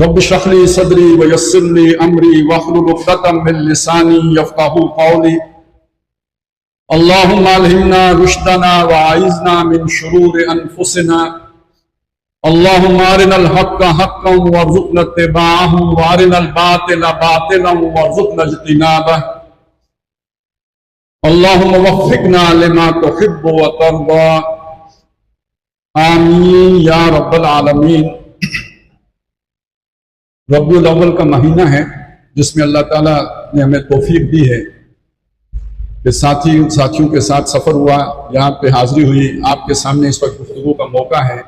رب اشرح لي صدري ويسر لي امري واحلل عقدة من لساني يفقهوا قولي اللهم الهمنا رشدنا واعذنا من شرور انفسنا اللهم ارنا الحق حقا وارزقنا اتباعه وارنا الباطل باطلا وارزقنا اجتنابه اللهم وفقنا لما تحب وترضى آمین یا رب العالمین۔ ربیع الاول کا مہینہ ہے جس میں اللہ تعالیٰ نے ہمیں توفیق دی ہے کہ ساتھیوں کے ساتھ سفر ہوا، یہاں پہ حاضری ہوئی، آپ کے سامنے اس وقت گفتگو کا موقع ہے۔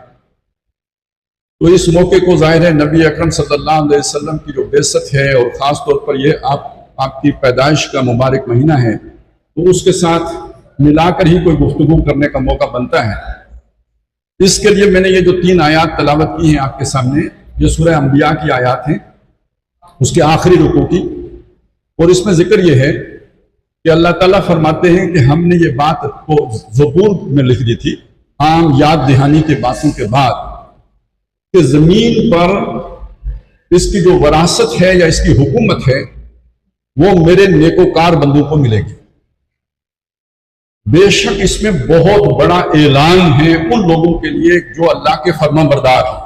تو اس موقع کو ظاہر ہے نبی اکرم صلی اللہ علیہ وسلم کی جو بعثت ہے اور خاص طور پر یہ آپ کی پیدائش کا مبارک مہینہ ہے، تو اس کے ساتھ ملا کر ہی کوئی گفتگو کرنے کا موقع بنتا ہے۔ اس کے لیے میں نے یہ جو 3 آیات تلاوت کی ہیں آپ کے سامنے، یہ سورہ انبیاء کی آیات ہیں، اس کے آخری رکوع کی، اور اس میں ذکر یہ ہے کہ اللہ تعالیٰ فرماتے ہیں کہ ہم نے یہ بات کو زبور میں لکھ دی تھی عام یاد دہانی کے باتوں کے بعد کہ زمین پر اس کی جو وراثت ہے یا اس کی حکومت ہے وہ میرے نیکوکار بندوں کو ملے گی۔ بے شک اس میں بہت بڑا اعلان ہے ان لوگوں کے لیے جو اللہ کے فرما بردار ہیں،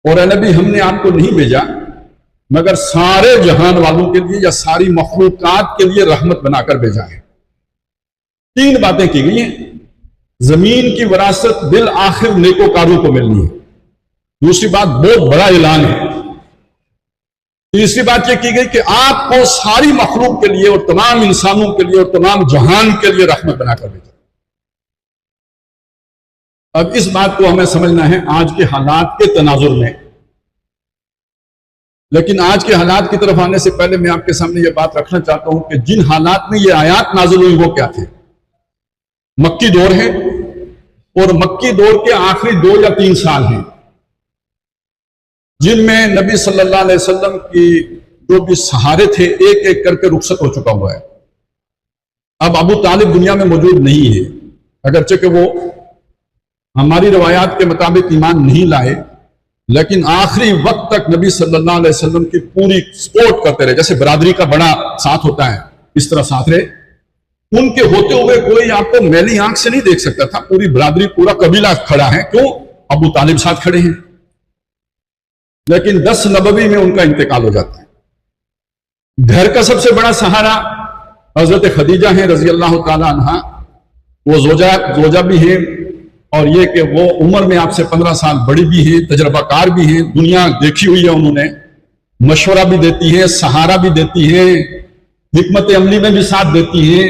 اور اے نبی ہم نے آپ کو نہیں بھیجا مگر سارے جہان والوں کے لیے یا ساری مخلوقات کے لیے رحمت بنا کر بھیجا ہے۔ 3 باتیں کی گئی ہیں۔ زمین کی وراثت بالآخر نیکوکاروں کو ملنی ہے، دوسری بات بہت بڑا اعلان ہے، تیسری بات یہ کی گئی کہ آپ کو ساری مخلوق کے لیے اور تمام انسانوں کے لیے اور تمام جہان کے لیے رحمت بنا کر بھیجا۔ اب اس بات کو ہمیں سمجھنا ہے آج کے حالات کے تناظر میں، لیکن آج کے حالات کی طرف آنے سے پہلے میں آپ کے سامنے یہ بات رکھنا چاہتا ہوں کہ جن حالات میں یہ آیات نازل ہوئی وہ کیا تھے۔ مکی دور ہے، اور مکی دور کے آخری 2 یا 3 سال ہیں جن میں نبی صلی اللہ علیہ وسلم کی جو بھی سہارے تھے ایک ایک کر کے رخصت ہو چکا ہوا ہے۔ اب ابو طالب دنیا میں موجود نہیں ہے، اگرچہ کہ وہ ہماری روایات کے مطابق ایمان نہیں لائے، لیکن آخری وقت تک نبی صلی اللہ علیہ وسلم کی پوری سپورٹ کرتے رہے۔ جیسے برادری کا بڑا ساتھ ہوتا ہے اس طرح ساتھ رہے۔ ان کے ہوتے ہوئے کوئی آپ کو میلی آنکھ سے نہیں دیکھ سکتا تھا، پوری برادری پورا قبیلہ کھڑا ہے، کیوں؟ ابو طالب ساتھ کھڑے ہیں۔ لیکن 10 نبوی میں ان کا انتقال ہو جاتا ہے۔ گھر کا سب سے بڑا سہارا حضرت خدیجہ ہیں رضی اللہ تعالی عنہا، وہ زوجہ بھی ہیں، اور یہ کہ وہ عمر میں آپ سے 15 سال بڑی بھی ہیں، تجربہ کار بھی ہیں، دنیا دیکھی ہوئی ہے، انہوں نے مشورہ بھی دیتی ہیں، سہارا بھی دیتی ہیں، حکمت عملی میں بھی ساتھ دیتی ہیں،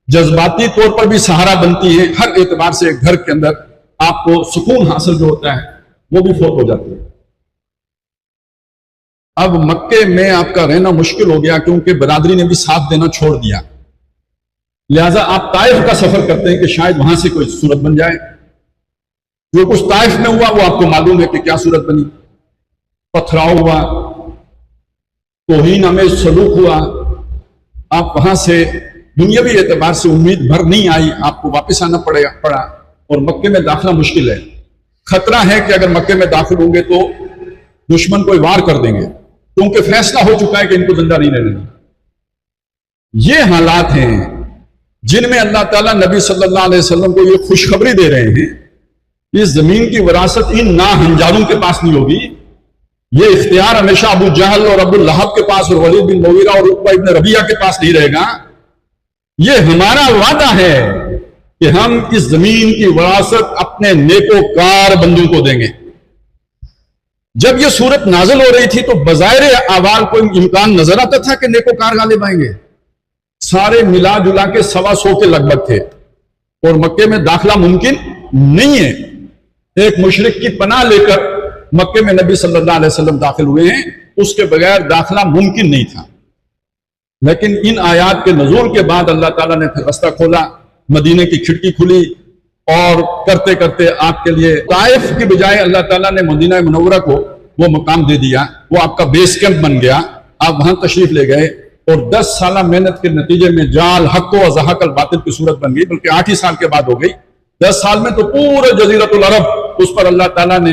جذباتی طور پر بھی سہارا بنتی ہیں، ہر اعتبار سے گھر کے اندر آپ کو سکون حاصل جو ہوتا ہے وہ بھی فوت ہو جاتی ہے۔ اب مکے میں آپ کا رہنا مشکل ہو گیا کیونکہ برادری نے بھی ساتھ دینا چھوڑ دیا، لہٰذا آپ طائف کا سفر کرتے ہیں کہ شاید وہاں سے کوئی صورت بن جائے۔ جو کچھ طائف میں ہوا وہ آپ کو معلوم ہے کہ کیا صورت بنی، پتھراؤ ہوا، توہین آمیز سلوک ہوا، آپ وہاں سے دنیاوی اعتبار سے امید بھر نہیں آئی، آپ کو واپس آنا پڑا، اور مکے میں داخلہ مشکل ہے۔ خطرہ ہے کہ اگر مکے میں داخل ہوں گے تو دشمن کوئی وار کر دیں گے، کیونکہ فیصلہ ہو چکا ہے کہ ان کو زندہ نہیں رہنا۔ یہ حالات ہیں جن میں اللہ تعالیٰ نبی صلی اللہ علیہ وسلم کو یہ خوشخبری دے رہے ہیں، اس زمین کی وراثت ان ناہنجاروں کے پاس نہیں ہوگی، یہ اختیار ہمیشہ ابو جہل اور ابو لہب کے پاس اور ولید بن مغیرہ اور عتبہ ابن ربیعہ کے پاس نہیں رہے گا۔ یہ ہمارا وعدہ ہے کہ ہم اس زمین کی وراثت اپنے نیکوکار بندوں کو دیں گے۔ جب یہ صورت نازل ہو رہی تھی تو بظاہر احوال کوئی امکان نظر آتا تھا کہ نیکوکار غالب آئیں گے؟ سارے ملا جلا کے 125 کے لگ بھگ تھے، اور مکے میں داخلہ ممکن نہیں ہے۔ ایک مشرک کی پناہ لے کر مکے میں نبی صلی اللہ علیہ وسلم داخل ہوئے ہیں، اس کے بغیر داخلہ ممکن نہیں تھا۔ لیکن ان آیات کے نزول کے بعد اللہ تعالیٰ نے پھر رستہ کھولا، مدینے کی کھڑکی کھلی، اور کرتے کرتے آپ کے لیے طائف کی بجائے اللہ تعالیٰ نے مدینہ منورہ کو وہ مقام دے دیا، وہ آپ کا بیس کیمپ بن گیا، آپ وہاں تشریف لے گئے، اور 10 سالہ محنت کے نتیجے میں جال حق و زحق الباطل کی صورت بن گئی، بلکہ 8 ہی سال کے بعد ہو گئی۔ 10 سال میں تو پورے جزیرۃ العرب اس پر اللہ تعالیٰ نے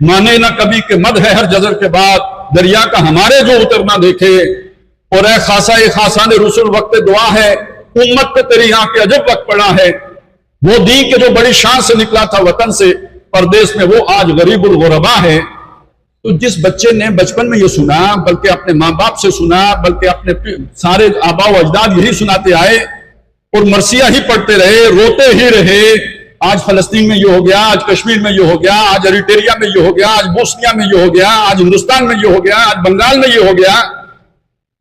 مانے نہ کبھی کہ مد ہے ہر جزر کے بعد، دریا کا ہمارے جو اترنا دیکھے، اور اے خاصا خاصان رسول وقت دعا ہے، امت پہ تیری یہاں کے عجب وقت پڑا ہے، وہ دین کے جو بڑی شان سے نکلا تھا وطن سے پردیس میں، وہ آج غریب الغربا ہے۔ تو جس بچے نے بچپن میں یہ سنا، بلکہ اپنے ماں باپ سے سنا، بلکہ اپنے سارے آبا و اجداد یہی سناتے آئے اور مرثیہ ہی پڑھتے رہے، روتے ہی رہے، آج فلسطین میں یہ ہو گیا، آج کشمیر میں یہ ہو گیا، آج ایریٹریا میں یہ ہو گیا، آج بوسنیا میں یہ ہو گیا، آج ہندوستان میں یہ ہو گیا، آج بنگال میں یہ ہو گیا،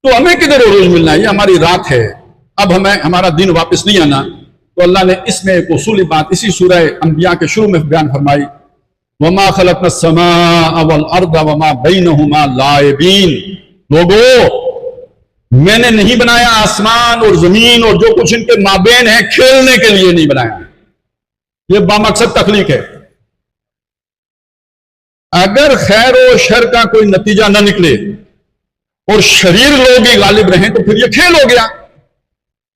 تو ہمیں کدھر عروج ملنا ہے؟ یہ ہماری رات ہے، اب ہمیں ہمارا دن واپس نہیں آنا۔ تو اللہ نے اس میں ایک اصولی بات اسی سورہ انبیاء کے شروع میں بیان فرمائی، وَمَا خَلَقْنَا السَّمَاءَ وَالْأَرْضَ وَمَا بَيْنَهُمَا لَاعِبِينَ، لوگوں میں نے نہیں بنایا آسمان اور زمین اور جو کچھ ان کے مابین ہے کھیلنے کے لیے نہیں بنایا، یہ بامقصد تخلیق ہے۔ اگر خیر و شر کا کوئی نتیجہ نہ نکلے اور شریر لوگ ہی غالب رہیں تو پھر یہ کھیل ہو گیا،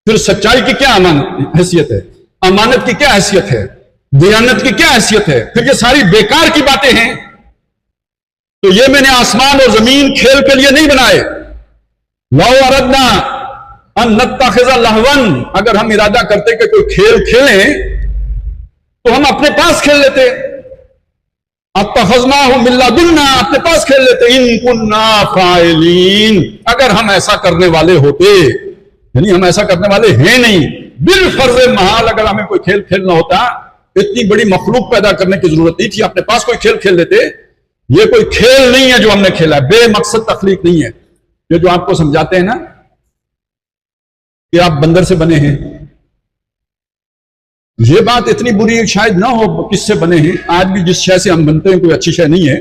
پھر سچائی کی کیا حیثیت ہے، امانت کی کیا حیثیت ہے، دیانت کی کیا حیثیت ہے؟ پھر یہ ساری بیکار کی باتیں ہیں۔ تو یہ میں نے آسمان اور زمین کھیل کے لیے نہیں بنائے۔ لو اردنا ان نتخذ لہوا، اگر ہم ارادہ کرتے کہ کوئی کھیل کھیلیں تو ہم اپنے پاس کھیل لیتے، اتخذناہ من لدنا، اپنے پاس کھیل لیتے، ان کننا فاعلین، اگر ہم ایسا کرنے والے ہوتے، یعنی ہم ایسا کرنے والے ہیں نہیں، بالفرض محال اگر ہمیں کوئی کھیل کھیلنا ہوتا، اتنی بڑی مخلوق پیدا کرنے کی ضرورت نہیں تھی، اپنے پاس کوئی کھیل کھیل لیتے۔ یہ کوئی کھیل نہیں ہے جو ہم نے کھیلا، بے مقصد تخلیق نہیں ہے۔ یہ جو آپ کو سمجھاتے ہیں نا کہ آپ بندر سے بنے ہیں، یہ بات اتنی بری شاید نہ ہو کس سے بنے ہیں، آج بھی جس شے سے ہم بنتے ہیں کوئی اچھی شے نہیں ہے۔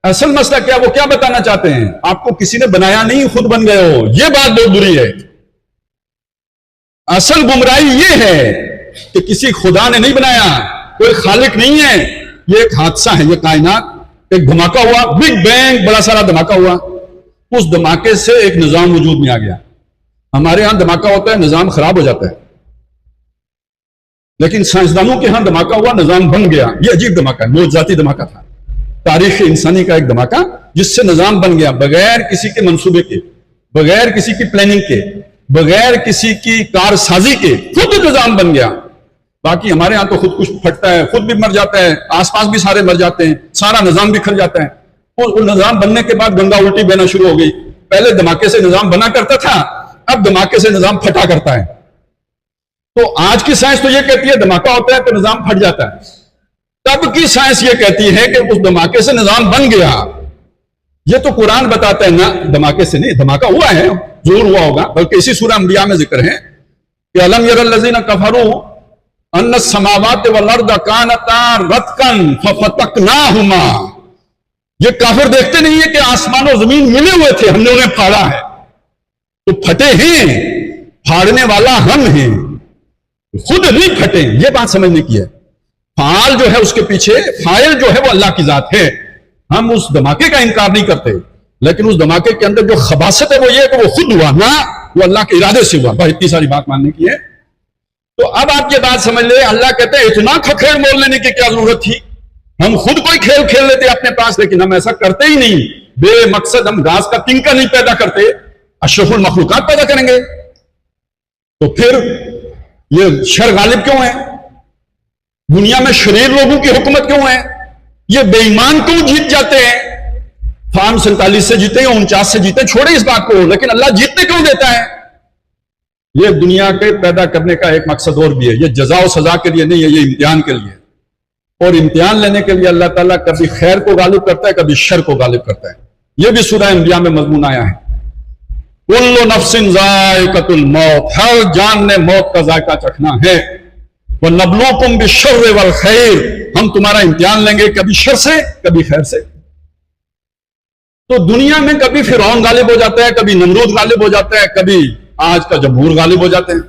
اصل مسئلہ کیا، وہ کیا بتانا چاہتے ہیں؟ آپ کو کسی نے بنایا نہیں، خود بن گئے ہو، یہ بات بہت بری ہے۔ اصل گمراہی یہ ہے کہ کسی خدا نے نہیں بنایا، کوئی خالق نہیں ہے، یہ ایک حادثہ ہے، یہ کائنات ایک دھماکہ ہوا، بگ بینگ، بڑا سارا دھماکہ ہوا، اس دھماکے سے ایک نظام وجود میں آ گیا۔ ہمارے ہاں دھماکہ ہوتا ہے نظام خراب ہو جاتا ہے، لیکن سائنسدانوں کے ہاں دھماکہ ہوا نظام بن گیا۔ یہ عجیب دھماکہ، معجزاتی دھماکہ تھا، تاریخ انسانی کا ایک دھماکہ جس سے نظام بن گیا، بغیر کسی کے منصوبے کے، بغیر کسی کی پلاننگ کے، بغیر کسی کی کار سازی کے، خود نظام بن گیا۔ باقی ہمارے ہاں تو خود کچھ پھٹتا ہے، خود بھی مر جاتا ہے، آس پاس بھی سارے مر جاتے ہیں، سارا نظام بکھر جاتا ہے۔ اور نظام بننے کے بعد گنگا الٹی بہنا شروع ہو گئی۔ پہلے دھماکے سے نظام بنا کرتا تھا، اب دھماکے سے نظام پھٹا کرتا ہے۔ تو آج کی سائنس تو یہ کہتی ہے دھماکہ ہوتا ہے تو نظام پھٹ جاتا ہے، تب کی سائنس یہ کہتی ہے کہ اس دھماکے سے نظام بن گیا۔ یہ تو قرآن بتاتا ہے نا، دھماکے سے نہیں، دھماکہ ہوا ہے، ضرور ہوا ہوگا، بلکہ اسی سورہ انبیاء میں ذکر ہے کہ الم یر الذین کفروا ان السماوات والارض کانتا رتقا ففتقناہما، یہ کافر دیکھتے نہیں ہے کہ آسمان اور زمین ملے ہوئے تھے، ہم نے انہیں پھاڑا ہے، تو پھٹے ہیں، پھاڑنے والا ہم ہیں، خود نہیں پھٹے۔ یہ بات سمجھنے کی ہے۔ فعال جو ہے اس کے پیچھے، فاعل جو ہے وہ اللہ کی ذات ہے۔ ہم اس دھماکے کا انکار نہیں کرتے، لیکن اس دھماکے کے اندر جو خباثت ہے وہ یہ ہے کہ وہ خود ہوا نہ، وہ اللہ کے ارادے سے ہوا۔ بس اتنی ساری بات ماننے کی ہے۔ تو اب آپ یہ بات سمجھ لیں، اللہ کہتے ہیں اتنا کھکھیڑ مول لینے کی کیا ضرورت تھی؟ ہم خود کوئی کھیل کھیل لیتے اپنے پاس، لیکن ہم ایسا کرتے ہی نہیں۔ بے مقصد ہم گھاس کا تنکا نہیں پیدا کرتے، اشرف المخلوقات پیدا کریں گے۔ تو پھر یہ شر غالب کیوں ہے؟ دنیا میں شریر لوگوں کی حکومت کیوں ہے؟ یہ بے ایمان کیوں جیت جاتے ہیں؟ فارم 47 سے جیتے یا 49 سے جیتے، چھوڑے اس بات کو، لیکن اللہ جیتنے کیوں دیتا ہے؟ یہ دنیا کے پیدا کرنے کا ایک مقصد اور بھی ہے، یہ جزا و سزا کے لیے نہیں ہے، یہ امتحان کے لیے۔ اور امتحان لینے کے لیے اللہ تعالیٰ کبھی خیر کو غالب کرتا ہے، کبھی شر کو غالب کرتا ہے۔ یہ بھی سورہ انبیاء میں مضمون آیا ہے، کل نفس ذائقۃ الموت، ہر جان نے موت کا ذائقہ چکھنا ہے۔ وَنَبْلُوكُمْ بِالشَّرِّ وَالْخَيْرِ، ہم تمہارا امتحان لیں گے کبھی شر سے کبھی خیر سے۔ تو دنیا میں کبھی فرعون غالب ہو جاتا ہے، کبھی نمرود غالب ہو جاتا ہے، کبھی آج کا جمہور غالب ہو جاتے ہیں،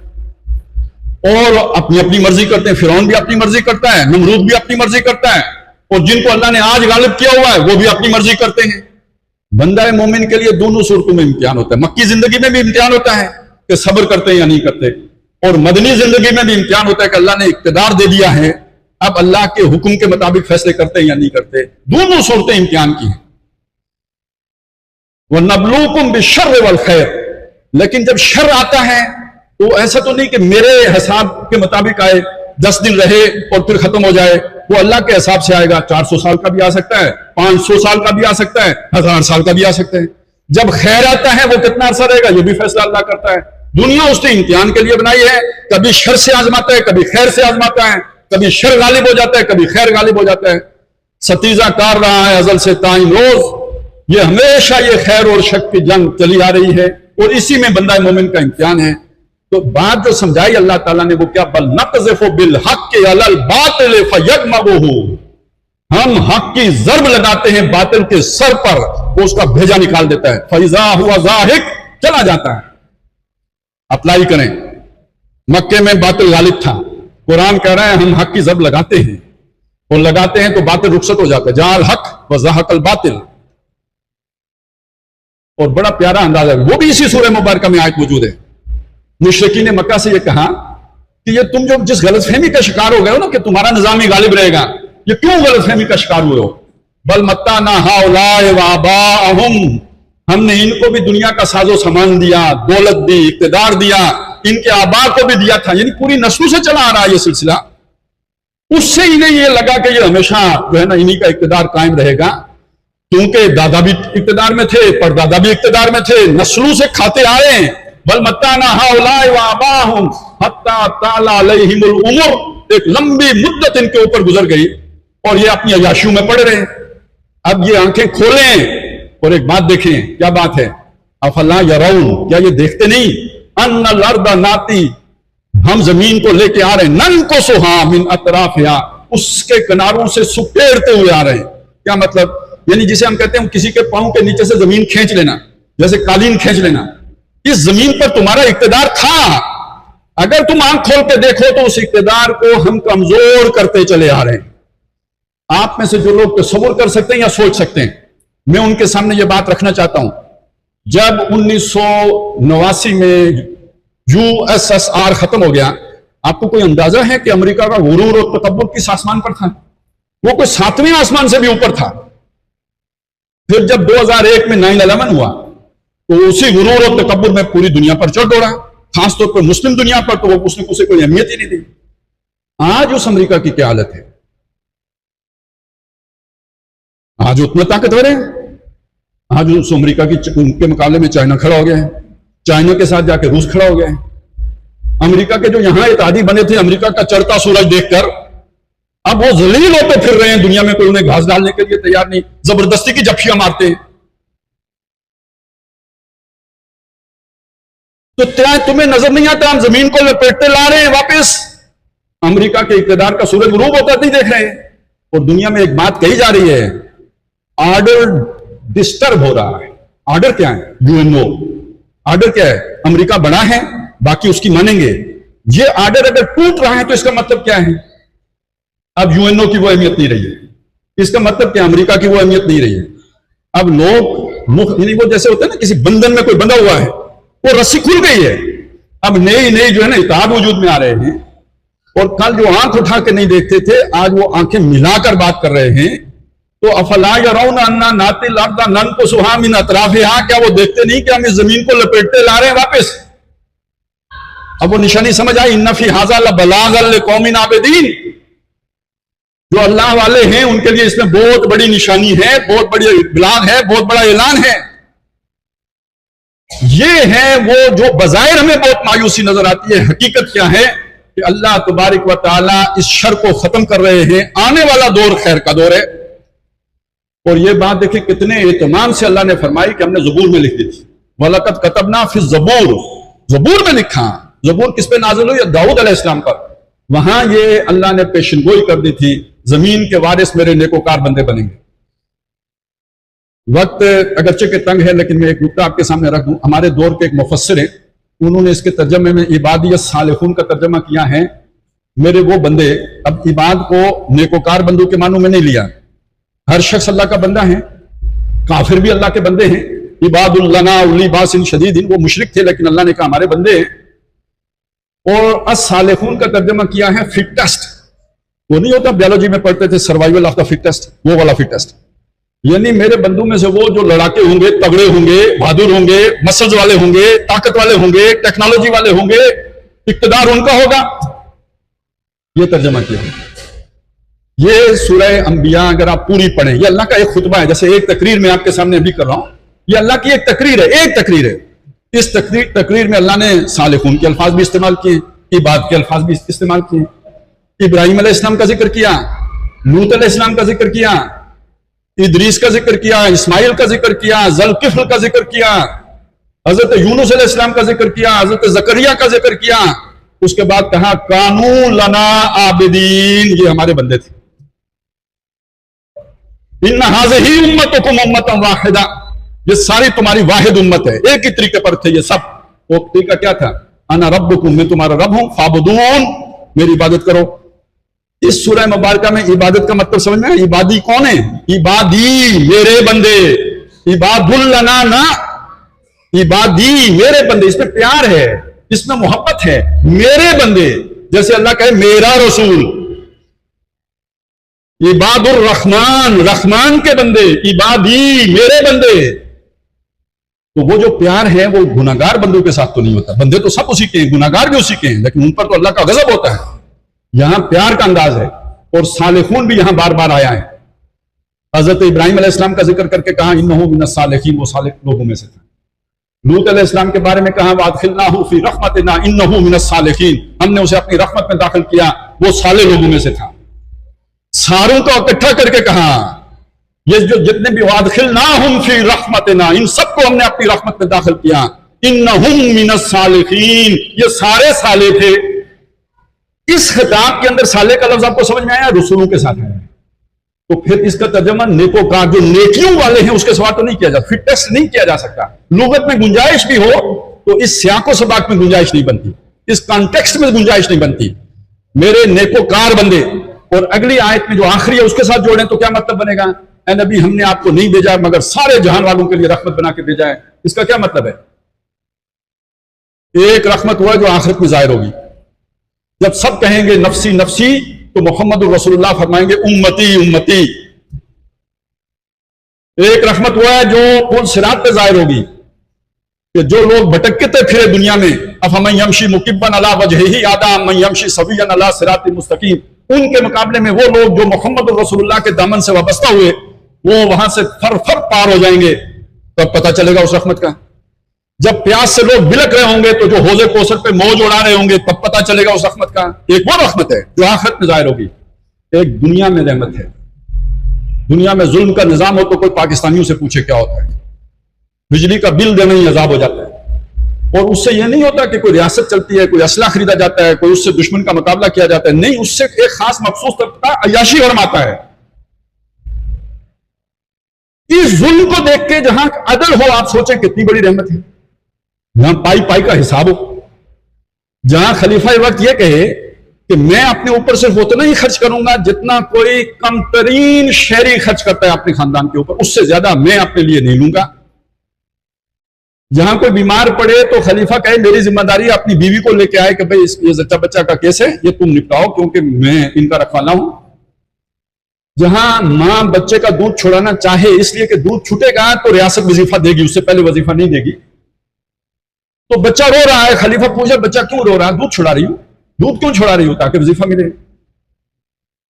اور اپنی اپنی مرضی کرتے ہیں۔ فرعون بھی اپنی مرضی کرتا ہے، نمرود بھی اپنی مرضی کرتا ہے، اور جن کو اللہ نے آج غالب کیا ہوا ہے وہ بھی اپنی مرضی کرتے ہیں۔ بندہ مومن کے لیے دونوں صورتوں میں امتحان ہوتا ہے، مکی زندگی میں بھی امتحان ہوتا ہے کہ صبر کرتے ہیں یا نہیں کرتے، اور مدنی زندگی میں بھی امتحان ہوتا ہے کہ اللہ نے اقتدار دے دیا ہے اب اللہ کے حکم کے مطابق فیصلے کرتے ہیں یا نہیں کرتے. دونوں صورتیں امتحان کی ہیں. وَنَبْلُوكُمْ بِالشَّرِّ وَالْخَيْرِ، لیکن جب شر آتا ہے تو ایسا تو نہیں کہ میرے حساب کے مطابق آئے، 10 دن رہے اور پھر ختم ہو جائے. وہ اللہ کے حساب سے آئے گا. 400 سال کا بھی آ سکتا ہے، 500 سال کا بھی آ سکتا ہے، 1000 سال کا بھی آ سکتا ہے. جب خیر آتا ہے وہ کتنا عرصہ رہے گا یہ بھی فیصلہ اللہ کرتا ہے. دنیا اس نے امتحان کے لیے بنائی ہے. کبھی شر سے آزماتا ہے، کبھی خیر سے آزماتا ہے. کبھی شر غالب ہو جاتا ہے، کبھی خیر غالب ہو جاتا ہے. ستیزہ کار رہا ہے ازل سے تائیں روز. یہ ہمیشہ یہ خیر اور شر کی جنگ چلی آ رہی ہے اور اسی میں بندہ مومن کا امتحان ہے. تو بات جو سمجھائی اللہ تعالیٰ نے وہ کیا، بل نقذف بالحق علی الباطل فیدمغہ، ہم حق کی ضرب لگاتے ہیں باطل کے سر پر، وہ اس کا بھیجا نکال دیتا ہے. فاذا ہوا ضاحک، چلا جاتا ہے. اپلائی کریں. مکے میں باطل غالب تھا، قرآن کہہ رہا ہے ہم حق کی ضرب لگاتے ہیں اور لگاتے ہیں تو باطل رخصت ہو جاتا ہے. جاء الحق وزهق الباطل. اور بڑا پیارا انداز ہے، وہ بھی اسی سورہ مبارکہ میں آیت موجود ہے. مشرکین مکہ سے یہ کہا کہ یہ تم جو جس غلط فہمی کا شکار ہو گئے ہو نا کہ تمہارا نظام ہی غالب رہے گا، یہ کیوں غلط فہمی کا شکار ہوئے ہو؟ بل متعنا ہؤلاء وآباءہم، ہم نے ان کو بھی دنیا کا ساز و سامان دیا، دولت دی، اقتدار دیا، ان کے آبا کو بھی دیا تھا. یعنی پوری نسلوں سے چلا آ رہا ہے یہ سلسلہ. اس سے انہیں یہ لگا کہ یہ ہمیشہ جو ہے نا انہی کا اقتدار قائم رہے گا، کیونکہ دادا بھی اقتدار میں تھے، پردادا بھی اقتدار میں تھے، نسلوں سے کھاتے آ رہے ہیں. بل متعنا ہؤلاء وآباءہم حتی طال علیہم العمر، ایک لمبی مدت ان کے اوپر گزر گئی اور یہ اپنی عیاشیوں میں پڑ رہے ہیں. اب یہ آنکھیں کھولیں اور ایک بات دیکھیں. کیا بات ہے؟ افلا یرون، کیا یہ دیکھتے نہیں؟ ان الارض ناتی، ہم زمین کو لے کے آ رہے ہیں، ننقصھا من اطرافھا، اس کے کناروں سے سپیڑتے ہوئے آ رہے ہیں. کیا مطلب؟ یعنی جسے ہم کہتے ہیں کسی کے پاؤں کے نیچے سے زمین کھینچ لینا، جیسے قالین کھینچ لینا. اس زمین پر تمہارا اقتدار تھا، اگر تم آنکھ کھول کے دیکھو تو اس اقتدار کو ہم کمزور کرتے چلے آ رہے ہیں. آپ میں سے جو لوگ تصور کر سکتے ہیں یا سوچ سکتے ہیں، میں ان کے سامنے یہ بات رکھنا چاہتا ہوں. جب 1989 میں USSR ختم ہو گیا، آپ کو کوئی اندازہ ہے کہ امریکہ کا غرور اور تکبر کس آسمان پر تھا؟ وہ کوئی 7ویں آسمان سے بھی اوپر تھا. پھر جب 2001 میں 9/11 ہوا تو اسی غرور اور تکبر میں پوری دنیا پر چڑھ دوڑا، خاص طور پر مسلم دنیا پر تو وہ اس نے اسے کوئی اہمیت ہی نہیں دی. آج اس امریکہ کی کیا حالت ہے؟ آج اتنا طاقتور ہے. آج اس امریکہ کی ان کے مقابلے میں چائنا کھڑا ہو گیا ہے، چائنا کے ساتھ جا کے روس کھڑا ہو گیا ہے. امریکہ کے جو یہاں اتحادی بنے تھے امریکہ کا چڑھتا سورج دیکھ کر، اب وہ ذلیل ہوتے پھر رہے ہیں دنیا میں، کوئی انہیں گھاس ڈالنے کے لیے تیار نہیں، زبردستی کی جھپیاں مارتے ہیں. تو کیا تمہیں نظر نہیں آتا ہم زمین کو لپیٹتے لا رہے ہیں واپس؟ امریکہ کے اقتدار کا سورج غروب ہوتا نہیں دیکھ رہے ہیں. اور دنیا میں ایک بات کہی جا رہی ہے، آرڈر ڈسٹرب ہو رہا ہے. آرڈر کیا ہے؟ UNO. آرڈر کیا ہے؟ امریکہ بڑا ہے، باقی اس کی مانیں گے. یہ آرڈر اگر ٹوٹ رہا ہے تو اس کا مطلب کیا ہے؟ اب UNO کی وہ اہمیت نہیں رہی ہے. اس کا مطلب کیا؟ امریکہ کی وہ اہمیت نہیں رہی ہے. اب لوگ یعنی وہ جیسے ہوتا ہے نا کسی بندھن میں کوئی بندھا ہوا ہے، وہ رسی کھل گئی ہے، اب نئی جو ہے نا اتحاد وجود میں آ رہے ہیں. اور کل جو آنکھ اٹھا کے نہیں دیکھتے تھے آج وہ آنکھیں ملا کر بات کر رہے ہیں. تو افلا یرون انا ناتی الارض ننقصھا من اطرافھا، کیا وہ دیکھتے نہیں کہ ہم اس زمین کو لپیٹتے لا رہے ہیں واپس؟ اب وہ نشانی سمجھ آئی. ان فی ھذا لبلاغا لقوم عابدین، جو اللہ والے ہیں ان کے لیے اس میں بہت بڑی نشانی ہے، بہت بڑی ابلاغ ہے، بہت بڑا اعلان ہے. یہ ہے وہ جو بظاہر ہمیں بہت مایوسی نظر آتی ہے، حقیقت کیا ہے کہ اللہ تبارک و تعالیٰ اس شر کو ختم کر رہے ہیں. آنے والا دور خیر کا دور ہے. اور یہ بات دیکھیں کتنے اہتمام سے اللہ نے فرمائی کہ ہم نے زبور میں لکھ دی تھی. وَلَقَدْ كَتَبْنَا فِي الزَّبُورِ، زبور میں لکھا. زبور کس پہ نازل ہوئی؟ داؤد علیہ السلام پر. وہاں یہ اللہ نے پیشن گوئی کر دی تھی، زمین کے وارث میرے نیکوکار بندے بنیں گے. وقت اگرچہ کہ تنگ ہے لیکن میں ایک نکتہ آپ کے سامنے رکھ دوں. ہمارے دور کے ایک مفسر ہیں، انہوں نے اس کے ترجمے میں عبادی الصالحون کا ترجمہ کیا ہے، میرے وہ بندے. اب عباد کو نیکوکار بندوں کے معنوں میں نہیں لیا، ہر شخص اللہ کا بندہ ہے، کافر بھی اللہ کے بندے ہیں. عباد لنا اولی باس شدید، وہ مشرک تھے لیکن اللہ نے کہا ہمارے بندے ہیں. اور الصالحون کا ترجمہ کیا ہے فٹسٹ، وہ نہیں ہوتا بیولوجی میں پڑھتے تھے سروائیول آف دا فٹسٹ، وہ والا فٹسٹ، یعنی میرے بندوں میں سے وہ جو لڑاکے ہوں گے، تگڑے ہوں گے، بہادر ہوں گے، مسلز والے ہوں گے، طاقت والے ہوں گے، ٹیکنالوجی والے ہوں گے، اقتدار ان کا ہوگا. یہ ترجمہ کیا. یہ سورہ انبیاء اگر آپ پوری پڑھیں، یہ اللہ کا ایک خطبہ ہے، جیسے ایک تقریر میں آپ کے سامنے ابھی کر رہا ہوں، یہ اللہ کی ایک تقریر ہے، ایک تقریر ہے. اس تقریر میں اللہ نے صالحون کے الفاظ بھی استعمال کیے، عباد کے الفاظ بھی استعمال کیے، ابراہیم علیہ السلام کا ذکر کیا، لوط علیہ السلام کا ذکر کیا، ادریس کا ذکر کیا، اسماعیل کا ذکر کیا، ذوالکفل کا ذکر کیا، حضرت یونس علیہ السلام کا ذکر کیا، حضرت زکریا کا ذکر کیا. اس کے بعد کہا کانو لنا عابدین، یہ ہمارے بندے تھے. ان ھذہ امتکم امۃ واحدہ، یہ ساری تمہاری واحد امت ہے، ایک ہی طریقے پر تھے یہ سب. وہ طریقہ کیا تھا؟ انا ربکم، میں تمہارا رب ہوں، فعبدون، میری عبادت کرو. اس سورہ مبارکہ میں عبادت کا مطلب سمجھ میں آیا؟ عبادی کون ہے؟ عبادی، میرے بندے. عباد لنا نہ، عبادی، میرے بندے. اس میں پیار ہے، اس میں محبت ہے. میرے بندے، جیسے اللہ کہے میرا رسول. عباد الرحمن، رحمان کے بندے. عبادی، میرے بندے. تو وہ جو پیار ہے وہ گناہگار بندوں کے ساتھ تو نہیں ہوتا. بندے تو سب اسی کے ہیں، گناہگار بھی اسی کے ہیں، لیکن ان پر تو اللہ کا غضب ہوتا ہے. یہاں پیار کا انداز ہے. اور صالحون بھی یہاں بار بار آیا ہے. حضرت ابراہیم علیہ السلام کا ذکر کر کے کہا انہ من الصالحین، وہ صالح لوگوں میں سے تھا. لوط علیہ السلام کے بارے میں کہا وادخلناہ فی رحمتنا انہ من الصالحین، ہم نے اسے اپنی رحمت میں داخل کیا، وہ صالح لوگوں میں سے تھا. ساروں کو اکٹھا کر کے کہا یہ جو جتنے بھی وادخلناہم فی رحمتنا، ان سب کو ہم نے اپنی رحمت میں داخل کیا. انہم من الصالحین، یہ سارے صالح تھے. اس خطاب کے اندر صالح کا لفظ آپ کو سمجھ میں آیا؟ رسولوں کے ساتھ آیا. تو پھر اس کا ترجمہ نیکوکار، جو نیکیوں والے ہیں اس کے سوا تو نہیں کیا جا سکتا، فٹنس نہیں کیا جا سکتا. لغت میں گنجائش بھی ہو تو اس سیاق و سباق میں گنجائش نہیں بنتی، اس کانٹیکسٹ میں گنجائش نہیں بنتی. میرے نیکوکار بندے. اور اگلی آیت میں جو آخری ہے اس کے ساتھ جوڑیں تو کیا مطلب بنے گا؟ اے نبی، ہم نے آپ کو نہیں بھیجا مگر سارے جہان والوں کے لیے رحمت بنا کے بھیجا ہے. اس کا کیا مطلب ہے؟ ایک رحمت ہوا جو آخرت میں ظاہر ہوگی. جب سب کہیں گے نفسی نفسی تو محمد الرسول اللہ فرمائیں گے امتی امتی. ایک رحمت ہوا ہے جو پل صراط پہ ظاہر ہوگی کہ جو لوگ بھٹکتے پھرے دنیا میں، افمن یمشی مکبا علی وجہہ اہدی من یمشی سویا علی صراط مستقیم، ان کے مقابلے میں وہ لوگ جو محمد الرسول اللہ کے دامن سے وابستہ ہوئے وہ وہاں سے فر فر پار ہو جائیں گے. تب پتہ چلے گا اس رحمت کا. جب پیاس سے لوگ بلک رہے ہوں گے تو جو حوض کوثر پہ موج اڑا رہے ہوں گے تب پتہ چلے گا اس رحمت کا. ایک وہ رحمت ہے جو آخرت میں ظاہر ہوگی، ایک دنیا میں رحمت ہے. دنیا میں ظلم کا نظام ہو تو کوئی پاکستانیوں سے پوچھے کیا ہوتا ہے. بجلی کا بل دینا ہی عذاب ہو جاتا ہے. اور اس سے یہ نہیں ہوتا کہ کوئی ریاست چلتی ہے، کوئی اسلحہ خریدا جاتا ہے، کوئی اس سے دشمن کا مقابلہ کیا جاتا ہے. نہیں، اس سے ایک خاص مخصوص طبقہ عیاشی فرماتا ہے. اس ظلم کو دیکھ کے جہاں عدل ہو، آپ سوچیں کتنی بڑی رحمت ہے. جہاں پائی پائی کا حساب ہو، جہاں خلیفہ وقت یہ کہے کہ میں اپنے اوپر صرف اتنا ہی خرچ کروں گا جتنا کوئی کم ترین شہری خرچ کرتا ہے اپنے خاندان کے اوپر، اس سے زیادہ میں اپنے لیے نہیں لوں گا. جہاں کوئی بیمار پڑے تو خلیفہ کہے میری ذمہ داری اپنی بیوی کو لے کے آئے کہ بھئی یہ زچہ بچہ کا کیس ہے، یہ تم نپٹاؤ کیونکہ میں ان کا رکھوالا ہوں. جہاں ماں بچے کا دودھ چھڑانا چاہے اس لیے کہ دودھ چھوٹے گا تو ریاست وظیفہ دے گی، اس سے پہلے وظیفہ نہیں دے گی، تو بچہ رو رہا ہے، خلیفہ پوچھے بچہ کیوں رو رہا ہے؟ دودھ چھڑا رہی ہوں. دودھ کیوں چھڑا رہی ہوں؟ تاکہ وظیفہ ملے.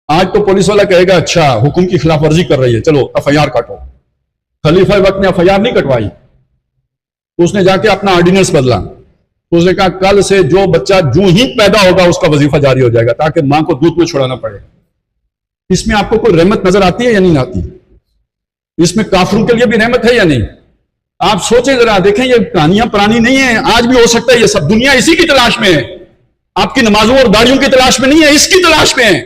آج تو پولیس والا کہے گا اچھا حکم کی خلاف ورزی کر رہی ہے، چلو ایف آئی آر کاٹو. خلیفہ وقت نے ایف آئی آر نہیں کٹوائی، اس نے جا کے اپنا آرڈیننس بدلا. اس نے کہا کل سے جو بچہ جو ہی پیدا ہوگا اس کا وظیفہ جاری ہو جائے گا تاکہ ماں کو دودھ میں چھڑانا پڑے. اس میں آپ کو کوئی رحمت نظر آتی ہے یا نہیں آتی؟ اس میں کافروں کے لیے بھی رحمت ہے یا نہیں؟ آپ سوچیں ذرا، دیکھیں یہ کہانیاں پرانی نہیں ہیں، آج بھی ہو سکتا ہے یہ سب. دنیا اسی کی تلاش میں ہے، آپ کی نمازوں اور داڑیوں کی تلاش میں نہیں ہے، اس کی تلاش میں ہے.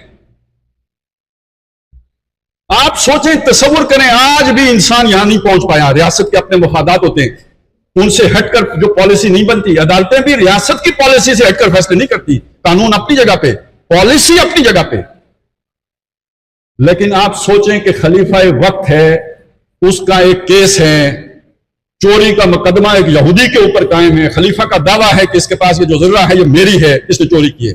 آپ سوچیں، تصور کریں، آج بھی انسان یہاں نہیں پہنچ پایا. ریاست کے اپنے مفادات ہوتے ہیں، ان سے ہٹ کر جو پالیسی نہیں بنتی. عدالتیں بھی ریاست کی پالیسی سے ہٹ کر فیصلے نہیں کرتی. قانون اپنی جگہ پہ، پالیسی اپنی جگہ پہ. لیکن آپ سوچیں کہ خلیفہ وقت ہے، اس کا ایک کیس ہے، چوری کا مقدمہ ایک یہودی کے اوپر قائم ہے. خلیفہ کا دعویٰ ہے کہ اس کے پاس یہ جو ذرہ ہے یہ میری ہے، اس نے چوری کی ہے.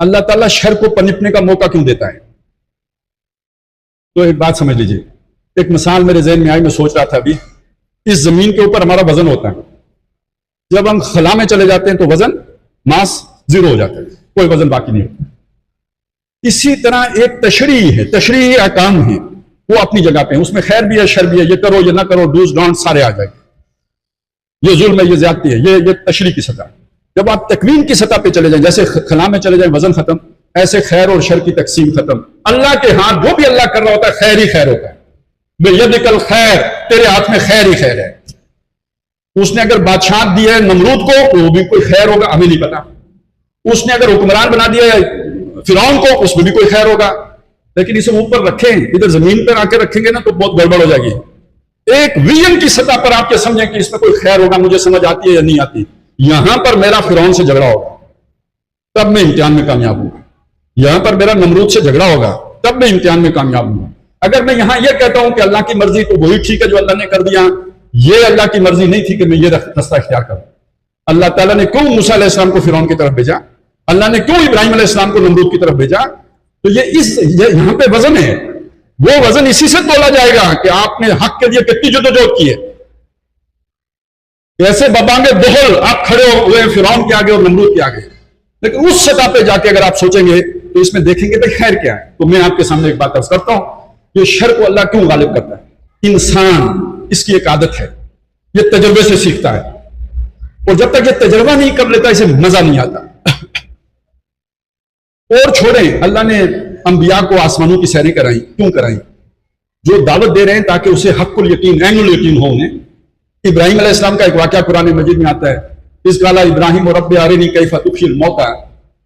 اللہ تعالیٰ شر کو پنپنے کا موقع کیوں دیتا ہے؟ تو ایک بات سمجھ لیجیے، ایک مثال میرے ذہن میں آئی، میں سوچ رہا تھا ابھی، اس زمین کے اوپر ہمارا وزن ہوتا ہے، جب ہم خلا میں چلے جاتے ہیں تو وزن ماس زیرو ہو جاتا ہے، کوئی وزن باقی نہیں ہوتا۔ اسی طرح ایک تشریع ہے، تشریعی احکام ہیں، وہ اپنی جگہ پہ ہیں، اس میں خیر بھی ہے شر بھی ہے، یہ کرو یہ نہ کرو، ڈوز ڈونٹ سارے آ جائیں گے، یہ ظلم ہے یہ زیادتی ہے، یہ تشریع کی سطح۔ جب آپ تکوین کی سطح پہ چلے جائیں، جیسے خلا میں چلے جائیں وزن ختم، ایسے خیر اور شر کی تقسیم ختم۔ اللہ کے ہاتھ جو بھی اللہ کر رہا ہوتا ہے خیر ہی خیر ہوتا ہے، بِیَدِکَ الْخَیر، تیرے ہاتھ میں خیر ہی خیر ہے۔ اس نے اگر بادشاہ دی ہے نمرود کو، وہ بھی کوئی خیر ہوگا، ہمیں نہیں پتا۔ اس نے اگر حکمران بنا دیا ہے فرعون کو، اس میں بھی کوئی خیر ہوگا، لیکن اسے اوپر رکھیں، ادھر زمین پر آ کے رکھیں گے نا تو بہت گڑبڑ ہو جائے گی۔ ایک ویژن کی سطح پر آپ یہ سمجھیں کہ اس میں کوئی خیر ہوگا، مجھے سمجھ آتی ہے یا نہیں آتی، یہاں پر میرا فرعون سے جھگڑا ہوگا تب میں امتحان میں کامیاب ہوں گا، یہاں پر میرا نمرود سے جھگڑا ہوگا تب میں امتحان میں کامیاب ہوں گا۔ اگر میں یہاں یہ کہتا ہوں کہ اللہ کی مرضی تو وہی ٹھیک ہے جو اللہ نے کر دیا، یہ اللہ کی مرضی نہیں تھی کہ میں یہ رستہ اختیار کروں۔ اللہ تعالیٰ نے کیوں موسیٰ علیہ السلام کو فرعون کی طرف بھیجا، اللہ نے کیوں ابراہیم علیہ السلام کو نمرود کی طرف بھیجا، تو یہ یہاں پہ وزن ہے، وہ وزن اسی سے تولا جائے گا کہ آپ نے حق کے لیے کتنی جدوجہد کی ہے۔ ایسے ببانگے دہل آپ کھڑے ہوئے فرعون کے آگے اور نمرود کے آگے، لیکن اس سطح پہ جا کے اگر آپ سوچیں گے تو اس میں دیکھیں گے کہ خیر کیا ہے۔ تو میں آپ کے سامنے ایک بات عرض کرتا ہوں، یہ شر کو اللہ کیوں غالب کرتا ہے؟ انسان اس کی ایک عادت ہے، یہ تجربے سے سیکھتا ہے، اور جب تک یہ تجربہ نہیں کر لیتا اسے مزہ نہیں آتا۔ اور چھوڑیں، اللہ نے انبیاء کو آسمانوں کی سیریں کرائیں، کیوں کرائیں؟ جو دعوت دے رہے ہیں تاکہ اسے حق الیقین، عین الیقین ہو انہیں۔ ابراہیم علیہ السلام کا ایک واقعہ قرآن مجید میں آتا ہے، اس قال ابراہیم رب ارنی کیف تحیی الموتى،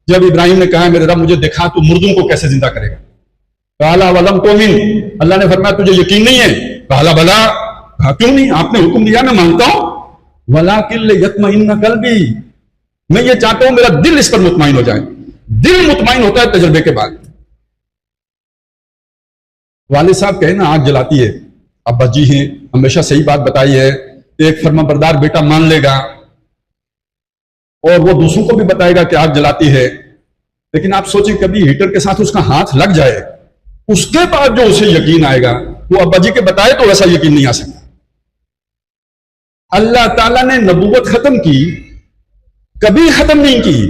جب ابراہیم نے کہا میرے رب مجھے دکھا تو مردوں کو کیسے زندہ کرے گا۔ قال ولم تؤمن، اللہ نے فرمایا تجھے یقین نہیں ہے؟ قال بلا، کہا کیوں نہیں، آپ نے حکم دیا میں مانتا ہوں، ولکن لیطمئن قلبی، میں یہ چاہتا ہوں میرا دل اس پر مطمئن ہو جائے۔ دل مطمئن ہوتا ہے تجربے کے بعد۔ والد صاحب کہیں نا آگ جلاتی ہے، ابا جی ہیں ہمیشہ صحیح بات بتائی ہے، ایک فرما بردار بیٹا مان لے گا اور وہ دوسروں کو بھی بتائے گا کہ آگ جلاتی ہے، لیکن آپ سوچیں کبھی ہیٹر کے ساتھ اس کا ہاتھ لگ جائے، اس کے بعد جو اسے یقین آئے گا، وہ ابا جی کے بتائے تو ویسا یقین نہیں آ سکتا۔ اللہ تعالیٰ نے نبوت ختم کی، کبھی ختم نہیں کی،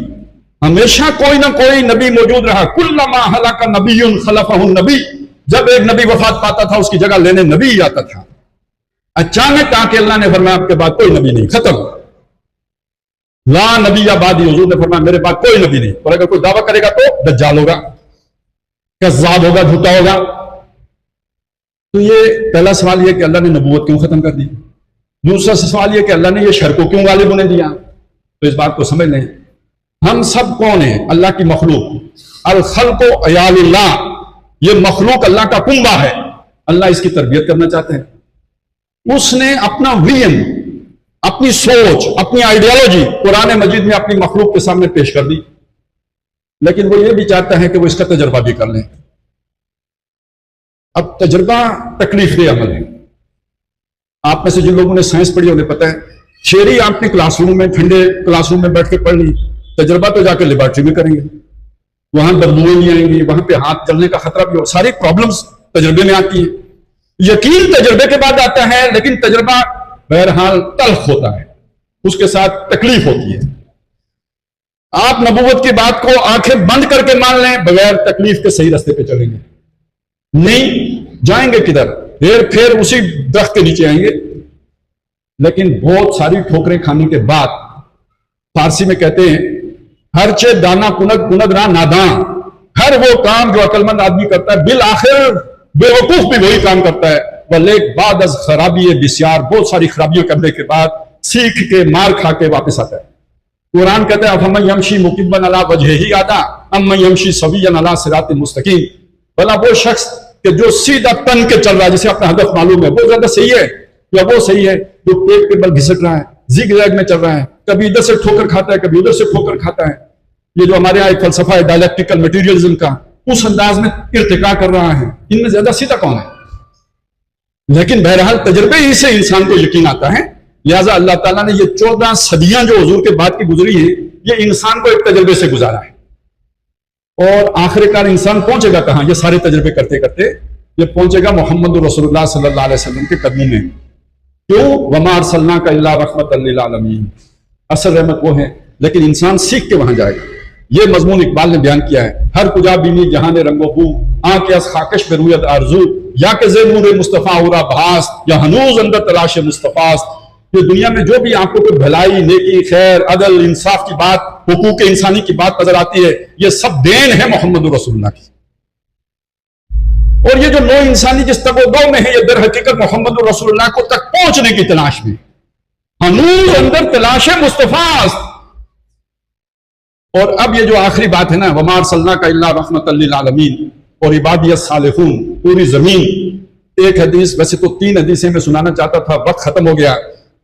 ہمیشہ کوئی نہ کوئی نبی موجود رہا۔ کلما ہلاک نبی خلفہ النبی، جب ایک نبی وفات پاتا تھا اس کی جگہ لینے نبی ہی آتا تھا۔ اچانک آ کے اللہ نے فرمایا آپ کے بعد کوئی نبی نہیں، ختم، لا نبی بعدی، حضور نے فرمایا میرے بعد کوئی نبی نہیں، اور اگر کوئی دعویٰ کرے گا تو دجال ہوگا، کذاب ہوگا، جھوٹا ہوگا۔ تو یہ پہلا سوال یہ کہ اللہ نے نبوت کیوں ختم کر دی، دوسرا سوال یہ کہ اللہ نے یہ شر کو کیوں غالب ہونے دیا۔ تو اس بات کو سمجھ لیں، ہم سب کون ہیں؟ اللہ کی مخلوق، الخلق عیال اللہ، یہ مخلوق اللہ کا کنبہ ہے، اللہ اس کی تربیت کرنا چاہتے ہیں۔ اس نے اپنا ویژن، اپنی سوچ، اپنی آئیڈیالوجی قرآن مجید میں اپنی مخلوق کے سامنے پیش کر دی، لیکن وہ یہ بھی چاہتا ہے کہ وہ اس کا تجربہ بھی کر لیں۔ اب تجربہ تکلیف دہ عمل ہے۔ آپ میں سے جن لوگوں نے سائنس پڑھی انہیں پتہ ہے، تھیوری آپ نے کلاس روم میں، ٹھنڈے کلاس روم میں بیٹھ کے پڑھ لی، تجربہ تو جا کے لیبارٹری میں کریں گے، وہاں بدبوئیں نہیں آئیں گی، وہاں پہ ہاتھ جلنے کا خطرہ بھی ہو، ساری پرابلمز تجربے میں آتی ہیں۔ یقین تجربے کے بعد آتا ہے، لیکن تجربہ بہرحال تلخ ہوتا ہے، اس کے ساتھ تکلیف ہوتی ہے۔ آپ نبوت کی بات کو آنکھیں بند کر کے مان لیں، بغیر تکلیف کے صحیح راستے پہ چلیں گے نہیں، جائیں گے کدھر؟ پھر اسی درخت کے نیچے آئیں گے۔ لیکن بہت ساری ٹھوکریں کھانے کے بعد، فارسی میں کہتے ہیں ہر چے دانا کنگ کنگ را ناداں، ہر وہ کام جو عقل مند آدمی کرتا ہے بالآخر بے وقوف بھی وہی کام کرتا ہے۔ ولیک بعد از خرابی بسیار، بہت ساری خرابیوں کرنے کے بعد سیکھ کے مار کھا کے واپس آتا ہے۔ قرآن کہتا ہے افمن یمشی مکبا علی وجہہ اہدی امن یمشی سویا علی صراط مستقیم، بھلا وہ شخص کہ جو سیدھا تن کے چل رہا ہے، جسے اپنا ہدف معلوم ہے، وہ زیادہ صحیح ہے یا وہ صحیح ہے جو پیٹ کے بل گھسٹ رہا ہے، زیگ زیگ میں چل رہا ہے، کبھی ادھر سے ٹھوکر کھاتا ہے کبھی ادھر سے ٹھوکر کھاتا ہے۔ یہ جو ہمارے یہاں ایک فلسفہ ہے ڈائلیکٹیکل میٹیریلزم کا، اس انداز میں ارتقا کر رہا ہے۔ ان میں زیادہ سیدھا کون ہے؟ لیکن بہرحال تجربے ہی سے انسان کو یقین آتا ہے۔ لہٰذا اللہ تعالیٰ نے یہ 14 صدیاں جو حضور کے بعد کی گزری ہیں، یہ انسان کو ایک تجربے سے گزارا ہے۔ اور آخر کار انسان پہنچے گا کہاں؟ یہ سارے تجربے کرتے کرتے یہ پہنچے گا محمد رسول اللہ صلی اللہ علیہ وسلم کے قدموں میں. کیوں؟ وما ارسلناک الا رحمۃ للعالمین. اصل رحمت وہ ہے، لیکن انسان سیکھ کے وہاں جائے گا. یہ مضمون اقبال نے بیان کیا ہے. ہر کجا بینی جہان رنگ و بو، آنکھ از خاکش پہ رویت آرزو، یا کہ زیر نور مصطفیٰ اورا بھاس، یا ہنوز اندر تلاش مصطفیٰ. یہ دنیا میں جو بھی آنکھوں کو بھلائی، نیکی، خیر، عدل، انصاف کی بات، حقوق انسانی کی بات نظر آتی ہے، یہ سب دین ہے محمد رسول اللہ کی. اور یہ جو نو انسانی جس تک وہ دو میں ہے، یہ در حقیقت محمد رسول اللہ کو تک پہنچنے کی تلاش میں، ہنوز اندر تلاش مصطفیٰ. اور اب یہ جو آخری بات ہے نا، وما ارسلناک الا رحمۃ للعالمین اور عبادی الصالحون، پوری زمین. ایک حدیث، ویسے تو 3 حدیثیں میں سنانا چاہتا تھا، وقت ختم ہو گیا،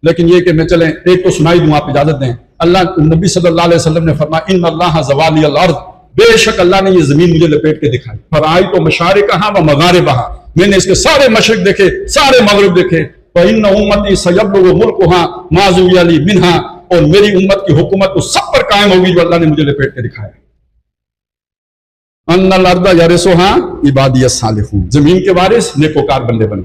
لیکن یہ کہ میں چلیں ایک تو سنائی دوں، آپ اجازت دیں. اللہ نبی صلی اللہ علیہ وسلم نے فرمایا ان اللہ زوالی الارض، بے شک اللہ نے یہ زمین مجھے لپیٹ کے دکھائی. فرآئی تو مشارقہا و مغاربہا، میں نے اس کے سارے مشرق دیکھے، سارے مغرب دیکھے. وَإِنَّ أُمَّتِي سَيَبْلُغُ مُلْكُهَا مَا زُوِّيَ لِي مِنْهَا، اور میری امت کی حکومت اس سب پر قائم ہوگی جو اللہ نے مجھے لپیٹ کے دکھایا. ان الارض یرثها عبادی الصالحون، زمین کے وارث نیکوکار بندے بنے.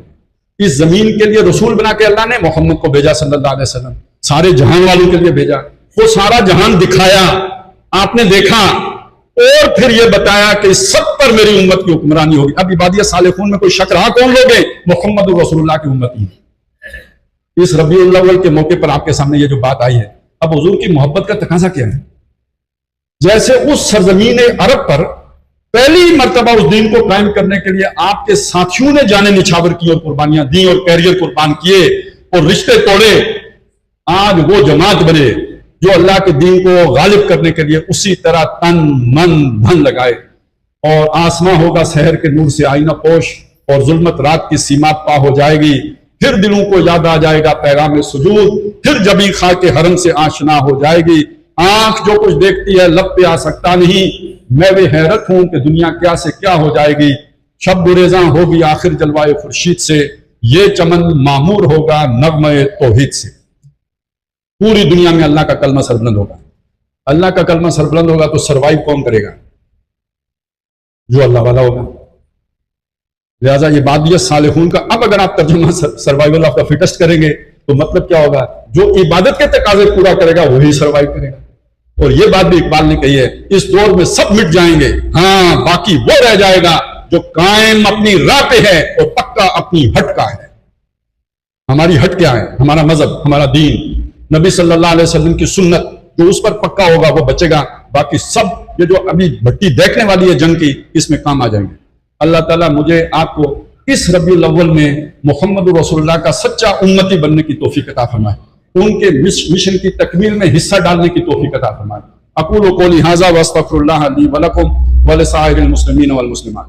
اس زمین کے لیے رسول بنا کے اللہ نے محمد کو بھیجا صلی اللہ علیہ وسلم، سارے جہان والوں کے لیے بھیجا. وہ سارا جہان دکھایا، آپ نے دیکھا، اور پھر یہ بتایا کہ اس سب پر میری امت کی حکمرانی ہوگی. اب عبادی الصالحون میں کوئی شک رہا کون لوگ ہیں؟ محمد رسول اللہ کی امت ہی. اس ربیع الاول کے موقع پر آپ کے سامنے یہ جو بات آئی ہے، اب حضور کی محبت کا تقاضا کیا ہے؟ جیسے اس سرزمین عرب پر پہلی مرتبہ اس دین کو قائم کرنے کے لیے آپ کے ساتھیوں نے جانیں نچھاور کی اور قربانیاں دی اور کیریئر قربان کیے اور رشتے توڑے، آج وہ جماعت بنے جو اللہ کے دین کو غالب کرنے کے لیے اسی طرح تن من دھن لگائے. اور آسماں ہوگا سحر کے نور سے آئینہ پوش، اور ظلمت رات کی سیمات پا ہو جائے گی. پھر دلوں کو یاد آ جائے گا پیغام سجود، پھر جبیں خاک کے حرم سے آشنا ہو جائے گی. آنکھ جو کچھ دیکھتی ہے لب پہ آ سکتا نہیں، میں بھی حیرت ہوں کہ دنیا کیا سے کیا ہو جائے گی. شب گریزاں ہوگی آخر جلوائے خورشید سے، یہ چمن معمور ہوگا نغمہ توحید سے. پوری دنیا میں اللہ کا کلمہ سربلند ہوگا. اللہ کا کلمہ سربلند ہوگا تو سروائیو کون کرے گا؟ جو اللہ والا ہوگا. لہٰذا یہ عبادی الصالحون کا اب اگر آپ ترجمہ سروائیول آف دا فٹسٹ کریں گے تو مطلب کیا ہوگا؟ جو عبادت کے تقاضے پورا کرے گا وہی سروائیو کرے گا. اور یہ بات بھی اقبال نے کہی ہے، اس دور میں سب مٹ جائیں گے، ہاں باقی وہ رہ جائے گا جو قائم اپنی راہ پہ ہے اور پکا اپنی ہٹ کا ہے. ہماری ہٹ کیا ہے؟ ہمارا مذہب، ہمارا دین، نبی صلی اللہ علیہ وسلم کی سنت. جو اس پر پکا ہوگا وہ بچے گا، باقی سب یہ جو ابھی بھٹی دیکھنے والی ہے جنگ کی، اس میں کام آ جائیں گے. اللہ تعالیٰ مجھے آپ کو اس ربیع الاول میں محمد رسول اللہ کا سچا امتی بننے کی توفیق عطا فرمائے، ان کے مشن کی تکمیل میں حصہ ڈالنے کی توفیق عطا فرمائے. اقول قولی ھذا واستغفر اللہ لی ولکم ولسائر المسلمین والمسلمات.